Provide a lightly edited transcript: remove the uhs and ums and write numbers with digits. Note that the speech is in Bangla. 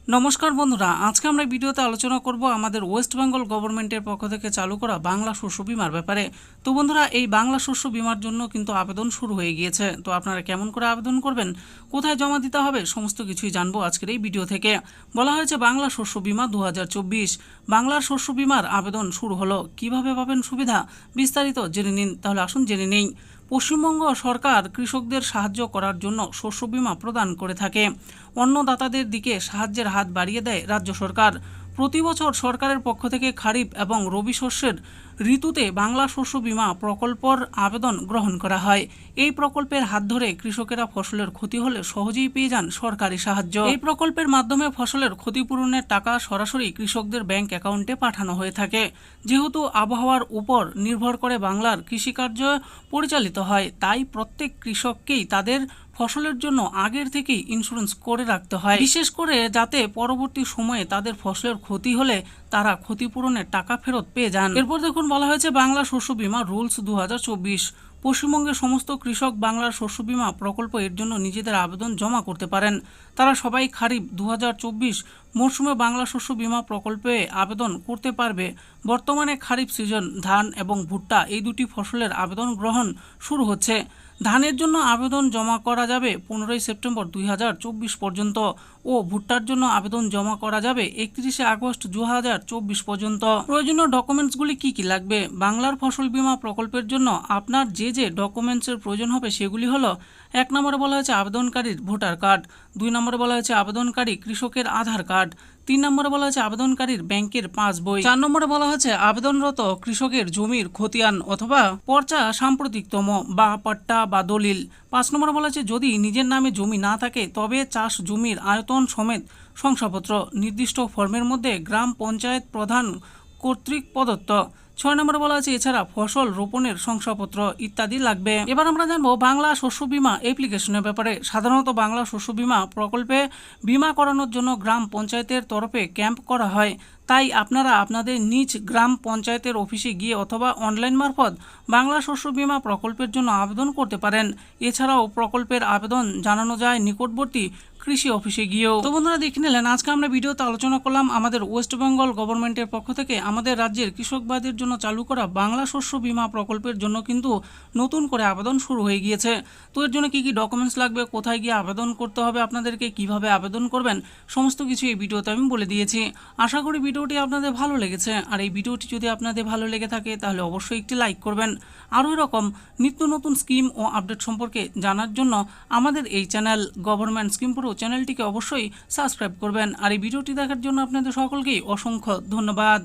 নমস্কার বন্ধুরা, আজকে আমরা ভিডিওতে আলোচনা করব আমাদের ওয়েস্ট বেঙ্গল গভর্নমেন্টের পক্ষ থেকে চালু করা বাংলা শস্য বিমার ব্যাপারে। তো বন্ধুরা, এই বাংলা শস্য বিমার জন্য কিন্তু আবেদন শুরু হয়ে গিয়েছে। তো আপনারা কেমন করে আবেদন করবেন, কোথায় জমা দিতে হবে, সমস্ত কিছুই জানবো আজকের এই ভিডিও থেকে। বলা হয়েছে বাংলা শস্য বিমা 2024। বাংলার শস্য বিমার আবেদন শুরু হলো। কিভাবে পাবেন সুবিধা, বিস্তারিত জেনে নিন। তাহলে আসুন জেনে নেই। পশ্চিমবঙ্গ সরকার কৃষকদের সাহায্য করার জন্য শস্য বিমা প্রদান করে থাকে। অন্নদাতাদের দিকে সাহায্যের হাত বাড়িয়ে দেয় রাজ্য সরকার। প্রতি বছর সরকারের পক্ষ থেকে খারিফ এবং রবি শস্যের ঋতুতে বাংলা শস্য বিমা প্রকল্পর আবেদন গ্রহণ করা হয়। এই প্রকল্পের হাত ধরে কৃষকেরা ফসলের ক্ষতি হলে সহজেই পেয়ে যান সরকারি সাহায্য। এই প্রকল্পের মাধ্যমে ফসলের ক্ষতিপূরণের টাকা সরাসরি কৃষকদের ব্যাংক অ্যাকাউন্টে পাঠানো হয়ে থাকে। যেহেতু আবহাওয়ার উপর নির্ভর করে বাংলার কৃষিকার্য পরিচালিত হয়, তাই প্রত্যেক কৃষককেই তাদের ফসলের জন্য আগের থেকেই ইন্স্যুরেন্স করে রাখতে হয়, বিশেষ করে যাতে পরবর্তী সময়ে তাদের ফসলের ক্ষতি হলে তারা ক্ষতিপূরণের টাকা ফেরত পেয়ে যান। এরপর দেখুন, বলা হয়েছে বাংলা শস্য বীমা রুলস 2024। পশ্চিমবঙ্গের সমস্ত কৃষক বাংলার শস্য বীমা প্রকল্প এর জন্য নিজেদের আবেদন জমা করতে পারেন। তারা সবাই খারিফ 2024 মরশুমে বাংলা শস্য বীমা প্রকল্পে আবেদন করতে পারবে। বর্তমানে খারিফ সিজন ধান এবং ভুট্টা এই দুটি ফসলের আবেদন গ্রহণ শুরু হচ্ছে। ধানের জন্য আবেদন জমা করা যাবে 15 সেপ্টেম্বর 2024 পর্যন্ত ও ভুট্টার জন্য আবেদন জমা করা যাবে 31 আগস্ট 2024 পর্যন্ত। প্রয়োজনীয় ডকুমেন্টসগুলি কি কি লাগবে? বাংলার ফসল বীমা প্রকল্পের জন্য আপনার যে ডকুমেন্টসের প্রয়োজন হবে সেগুলি হলো: 1 নম্বরে বলা হয়েছে আবেদনকারীর ভোটার কার্ড, 2 নম্বরে বলা হয়েছে আবেদনকারী কৃষকের আধার কার্ড, 3 নম্বরে বলা হয়েছে আবেদনকারীর ব্যাংকের পাসবই, 4 নম্বরে বলা হয়েছে আবেদনরত কৃষকের জমির খতিয়ান অথবা পর্চা সাম্প্রতিকতম বা পাট্টা বা দলিল, 5 নম্বরে বলা হয়েছে যদি নিজের নামে জমি না থাকে তবে চাষ জমির আয়তন সমেত শংসাপত্র নির্দিষ্ট ফর্মের মধ্যে গ্রাম পঞ্চায়েত প্রধান কর্তৃক প্রদত্ত, 6 নম্বরে বলা হয়েছে এছাড়া ফসল রোপণের শংসাপত্র ইত্যাদি লাগবে। এবার আমরা জানবো বাংলা শস্য বীমা অ্যাপ্লিকেশনের ব্যাপারে। সাধারণত বাংলা শস্য বীমা প্রকল্পে বীমা করানোর জন্য গ্রাম পঞ্চায়েতের তরফে ক্যাম্প করা হয়। তাই আপনারা আপনাদের নিজ গ্রাম পঞ্চায়েতের অফিসে গিয়ে অথবা অনলাইন মারফত বাংলা শস্য বীমা প্রকল্পের জন্য আবেদন করতে পারেন। এছাড়াও প্রকল্পের আবেদন জানানো যায় নিকটবর্তী কৃষি অফিসে গিয়েও। তো বন্ধুরা, দেখে নিলেন আজকে আমরা ভিডিওতে আলোচনা করলাম আমাদের ওয়েস্ট বেঙ্গল গভর্নমেন্টের পক্ষ থেকে আমাদের রাজ্যের কৃষক ভাইদের জন্য চালু করা বাংলা শস্য বীমা প্রকল্পের জন্য কিন্তু নতুন করে আবেদন শুরু হয়ে গিয়েছে। তো এর জন্য কি কি ডকুমেন্টস লাগবে, কোথায় গিয়ে আবেদন করতে হবে আপনাদেরকে, কিভাবে আবেদন করবেন, সমস্ত কিছু এই ভিডিওতে আমি বলে দিয়েছি। আশা করি ভিডিওটি আপনাদের ভালো লেগেছে। আর এই ভিডিওটি যদি আপনাদের ভালো লেগে থাকে তাহলে অবশ্যই একটি লাইক করবেন। আরও এরকম নিত্য নতুন স্কিম ও আপডেট সম্পর্কে জানার জন্য আমাদের এই চ্যানেল গভর্নমেন্ট স্কিম পুরো চ্যানেলটিকে অবশ্যই সাবস্ক্রাইব করবেন। আর এই ভিডিওটি দেখার জন্য আপনাদের সকলকেই অসংখ্য ধন্যবাদ।